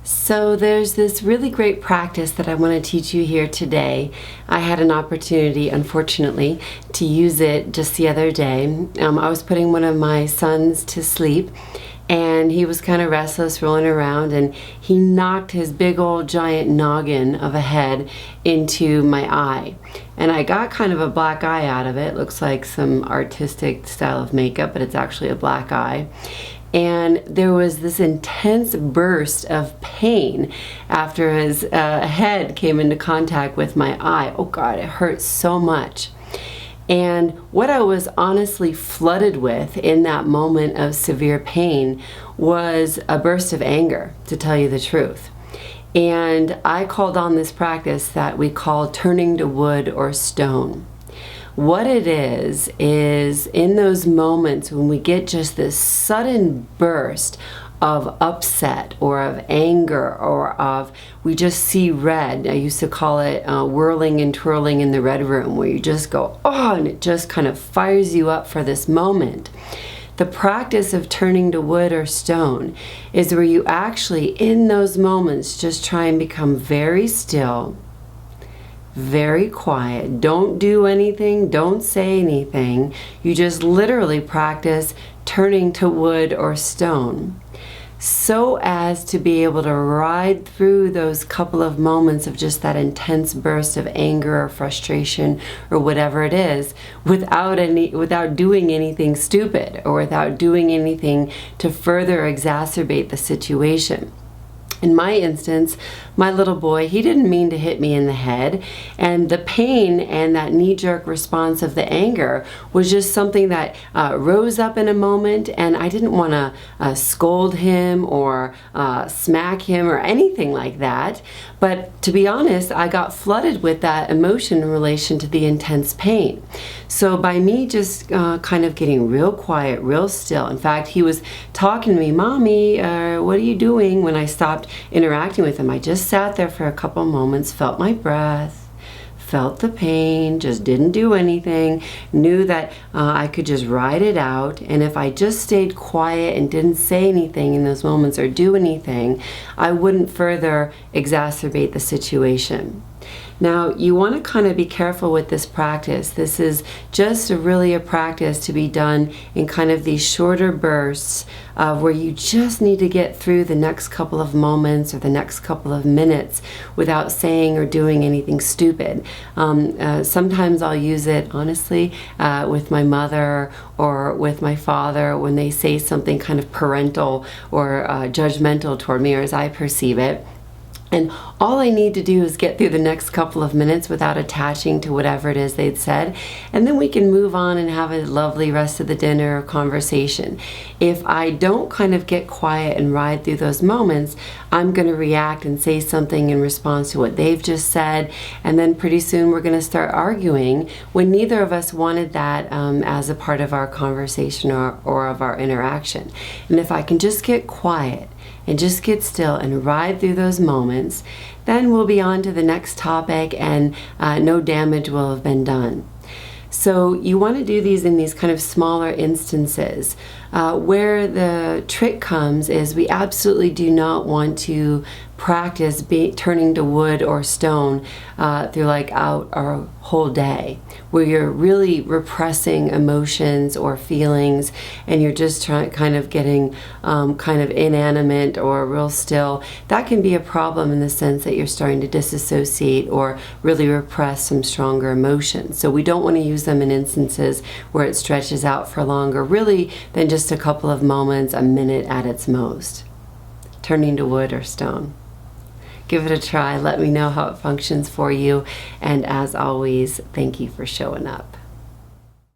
So there's this really great practice that I want to teach you here today. I had an opportunity, unfortunately, to use it just the other day. I was putting one of my sons to sleep, and he was kind of restless, rolling around, and he knocked his big old giant noggin of a head into my eye. And I got kind of a black eye out of it. Looks like some artistic style of makeup, but it's actually a black eye. And there was this intense burst of pain after his head came into contact with my eye. Oh God, it hurt so much. And what I was honestly flooded with in that moment of severe pain was a burst of anger, to tell you the truth. And I called on this practice that we call turning to wood or stone. What it is in those moments when we get just this sudden burst of upset or of anger or of we just see red. I used to call it whirling and twirling in the red room, where you just go, oh, and it just kind of fires you up for this moment. The practice of turning to wood or stone is where you actually, in those moments, just try and become very still, very quiet. Don't do anything, don't say anything. You just literally practice turning to wood or stone, so as to be able to ride through those couple of moments of just that intense burst of anger or frustration or whatever it is, without doing anything stupid or without doing anything to further exacerbate the situation. In my instance, my little boy, he didn't mean to hit me in the head, and the pain and that knee-jerk response of the anger was just something that rose up in a moment, and I didn't want to scold him or smack him or anything like that. But to be honest, I got flooded with that emotion in relation to the intense pain. So by me just kind of getting real quiet, real still. In fact, he was talking to me, "Mommy, what are you doing?" When I stopped interacting with him, I just sat there for a couple moments, felt my breath, felt the pain, just didn't do anything, knew that I could just ride it out. And if I just stayed quiet and didn't say anything in those moments or do anything, I wouldn't further exacerbate the situation. Now, you want to kind of be careful with this practice. This is just really a practice to be done in kind of these shorter bursts where you just need to get through the next couple of moments or the next couple of minutes without saying or doing anything stupid. Sometimes I'll use it, honestly, with my mother or with my father when they say something kind of parental or judgmental toward me, or as I perceive it. And all I need to do is get through the next couple of minutes without attaching to whatever it is they'd said, and then we can move on and have a lovely rest of the dinner or conversation. If I don't kind of get quiet and ride through those moments, I'm going to react and say something in response to what they've just said, and then pretty soon we're going to start arguing when neither of us wanted that as a part of our conversation or of our interaction. And if I can just get quiet and just get still and ride through those moments, then we'll be on to the next topic, and no damage will have been done. So you want to do these in these kind of smaller instances. Where the trick comes is we absolutely do not want to practice turning to wood or stone through like out our whole day, where you're really repressing emotions or feelings and you're just kind of getting kind of inanimate or real still. That can be a problem in the sense that you're starting to disassociate or really repress some stronger emotions. So we don't want to use them in instances where it stretches out for longer, really, than just a couple of moments, a minute at its most. Turning to wood or stone. Give it a try. Let me know how it functions for you. And as always, thank you for showing up.